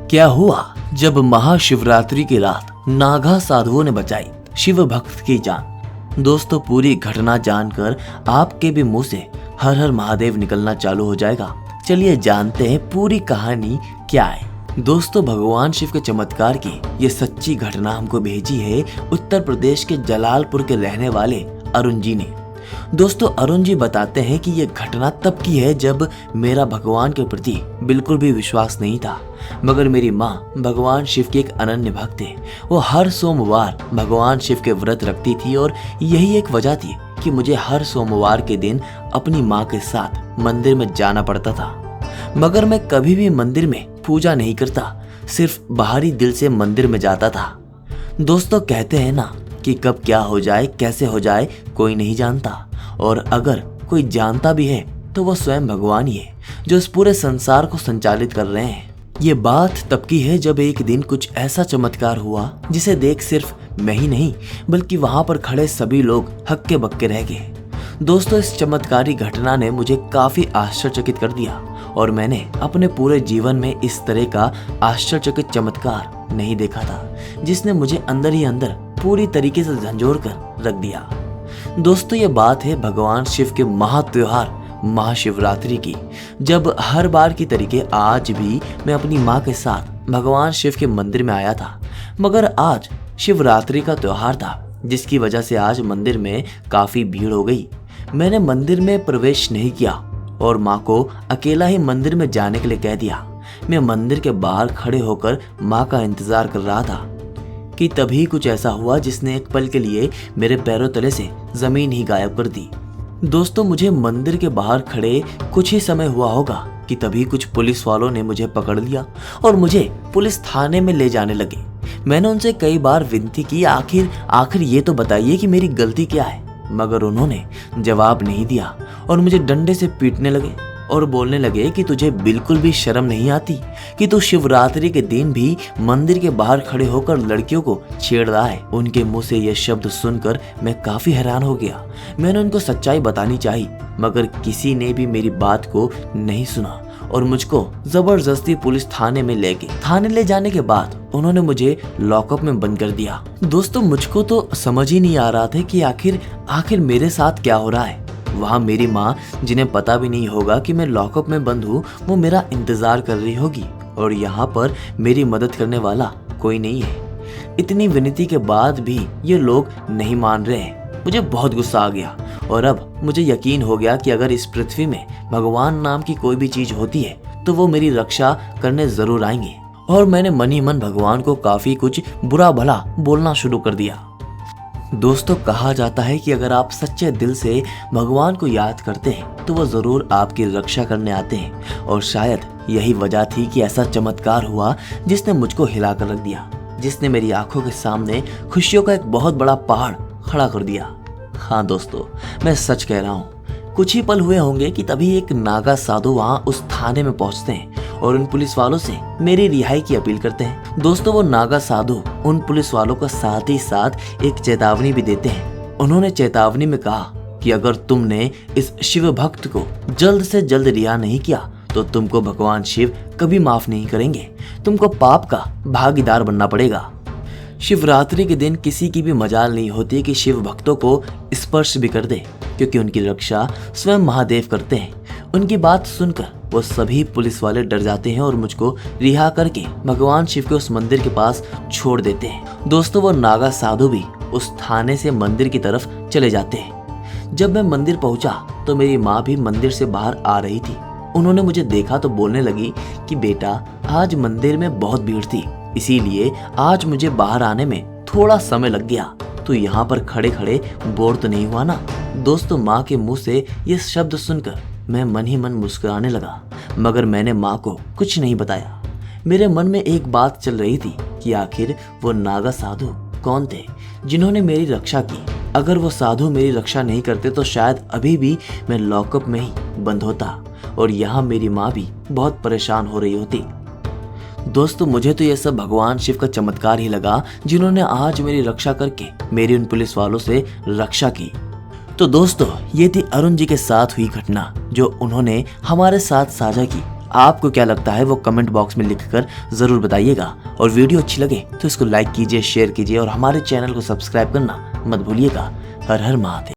क्या हुआ जब महाशिवरात्रि की रात नागा साधुओं ने बचाई शिव भक्त की जान। दोस्तों, पूरी घटना जानकर आपके भी मुंह से हर हर महादेव निकलना चालू हो जाएगा। चलिए जानते हैं पूरी कहानी क्या है। दोस्तों, भगवान शिव के चमत्कार की ये सच्ची घटना हमको भेजी है उत्तर प्रदेश के जलालपुर के रहने वाले अरुण जी ने। दोस्तों, अरुण जी बताते हैं कि ये घटना तब की है जब मेरा भगवान के प्रति बिल्कुल भी विश्वास नहीं था, मगर मेरी माँ भगवान शिव की एक अनन्य भक्त है। वो हर सोमवार भगवान शिव के व्रत रखती थी और यही एक वजह थी कि मुझे हर सोमवार के दिन अपनी माँ के साथ मंदिर में जाना पड़ता था। मगर मैं कभी भी मंदिर में पूजा नहीं करता, सिर्फ बाहरी दिल से मंदिर में जाता था। दोस्तों, कहते हैं ना कि कब क्या हो जाए, कैसे हो जाए, कोई नहीं जानता, और अगर कोई जानता भी है तो वो स्वयं भगवान ही है जो इस पूरे संसार को संचालित कर रहे हैं। ये बात तब की है जब एक दिन कुछ ऐसा चमत्कार हुआ जिसे देख सिर्फ मैं ही नहीं बल्कि वहां पर खड़े सभी लोग हक्के बक्के रह गए। दोस्तों, इस चमत्कारी घटना ने मुझे काफी आश्चर्यचकित कर दिया और मैंने अपने पूरे जीवन में इस तरह का आश्चर्यचकित चमत्कार नहीं देखा था, जिसने मुझे अंदर ही अंदर पूरी तरीके से झंझोर कर रख दिया। दोस्तों, ये बात है भगवान शिव के महात्योहार महाशिवरात्रि की, जब हर बार की तरीके आज भी मैं अपनी माँ के साथ भगवान शिव के मंदिर में आया था। मगर आज शिवरात्रि का त्योहार था, जिसकी वजह से आज मंदिर में काफी भीड़ हो गई। मैंने मंदिर में प्रवेश नहीं किया और माँ को अकेला ही मंदिर में जाने के लिए कह दिया। मैं मंदिर के बाहर खड़े होकर माँ का इंतजार कर रहा था कि तभी कुछ ऐसा हुआ जिसने एक पल के लिए मेरे पैरों तले से जमीन ही गायब कर दी। दोस्तों, मुझे मंदिर के बाहर खड़े कुछ ही समय हुआ होगा कि तभी कुछ पुलिस वालों ने मुझे पकड़ लिया और मुझे पुलिस थाने में ले जाने लगे। मैंने उनसे कई बार विनती की, आखिर ये तो बताइए कि मेरी गलती क्या है, मगर उन्होंने जवाब नहीं दिया और मुझे डंडे से पीटने लगे और बोलने लगे कि तुझे बिल्कुल भी शर्म नहीं आती कि तू शिवरात्रि के दिन भी मंदिर के बाहर खड़े होकर लड़कियों को छेड़ रहा है। उनके मुंह से यह शब्द सुनकर मैं काफी हैरान हो गया। मैंने उनको सच्चाई बतानी चाहिए, मगर किसी ने भी मेरी बात को नहीं सुना और मुझको जबरदस्ती पुलिस थाने में ले गए। थाने ले जाने के बाद उन्होंने मुझे लॉकअप में बंद कर दिया। दोस्तों, मुझको तो समझ ही नहीं आ रहा था कि आखिर मेरे साथ क्या हो रहा है। वहाँ मेरी माँ, जिन्हें पता भी नहीं होगा कि मैं लॉकअप में बंद हूँ, वो मेरा इंतजार कर रही होगी और यहाँ पर मेरी मदद करने वाला कोई नहीं है। इतनी विनती के बाद भी ये लोग नहीं मान रहे हैं। मुझे बहुत गुस्सा आ गया और अब मुझे यकीन हो गया कि अगर इस पृथ्वी में भगवान नाम की कोई भी चीज होती है तो वो मेरी रक्षा करने जरूर आएंगे। और मैंने मन ही मन भगवान को काफी कुछ बुरा भला बोलना शुरू कर दिया। दोस्तों, कहा जाता है कि अगर आप सच्चे दिल से भगवान को याद करते हैं तो वो जरूर आपकी रक्षा करने आते हैं, और शायद यही वजह थी कि ऐसा चमत्कार हुआ जिसने मुझको हिला कर रख दिया, जिसने मेरी आंखों के सामने खुशियों का एक बहुत बड़ा पहाड़ खड़ा कर दिया। हाँ दोस्तों, मैं सच कह रहा हूँ। कुछ ही पल हुए होंगे कि तभी एक नागा साधु वहाँ उस थाने में पहुँचते हैं और उन पुलिस वालों से मेरी रिहाई की अपील करते हैं। दोस्तों, वो नागा साधु उन पुलिस वालों को साथ ही साथ एक चेतावनी भी देते हैं। उन्होंने चेतावनी में कहा कि अगर तुमने इस शिव भक्त को जल्द से जल्द रिहा नहीं किया तो तुमको भगवान शिव कभी माफ नहीं करेंगे, तुमको पाप का भागीदार बनना पड़ेगा। शिवरात्रि के दिन किसी की भी मजाल नहीं होती कि शिव भक्तों को स्पर्श भी कर दे, क्योंकि उनकी रक्षा स्वयं महादेव करते हैं। उनकी बात सुनकर वो सभी पुलिस वाले डर जाते हैं और मुझको रिहा करके भगवान शिव के उस मंदिर के पास छोड़ देते हैं। दोस्तों, वो नागा साधु भी उस थाने से मंदिर की तरफ चले जाते हैं। जब मैं मंदिर पहुंचा तो मेरी माँ भी मंदिर से बाहर आ रही थी। उन्होंने मुझे देखा तो बोलने लगी कि बेटा, आज मंदिर में बहुत भीड़ थी, इसीलिए आज मुझे बाहर आने में थोड़ा समय लग गया। तो यहाँ पर खड़े खड़े बोर तो नहीं हुआ ना। दोस्तों, माँ के मुंह से ये शब्द सुनकर मैं मन ही मन मुस्कुराने लगा, मगर मैंने माँ को कुछ नहीं बताया। मेरे मन में एक बात चल रही थी कि आखिर वो नागा साधु कौन थे जिन्होंने मेरी रक्षा की। अगर वो साधु मेरी रक्षा नहीं करते तो शायद अभी भी मैं लॉकअप में ही बंद होता और यहाँ मेरी माँ भी बहुत परेशान हो रही होती। दोस्तों, मुझे तो यह सब भगवान शिव का चमत्कार ही लगा, जिन्होंने आज मेरी रक्षा करके मेरी उन पुलिस वालों से रक्षा की। तो दोस्तों, ये थी अरुण जी के साथ हुई घटना जो उन्होंने हमारे साथ साझा की। आपको क्या लगता है वो कमेंट बॉक्स में लिखकर जरूर बताइएगा। और वीडियो अच्छी लगे तो इसको लाइक कीजिए, शेयर कीजिए और हमारे चैनल को सब्सक्राइब करना मत भूलिएगा। हर हर महादेव।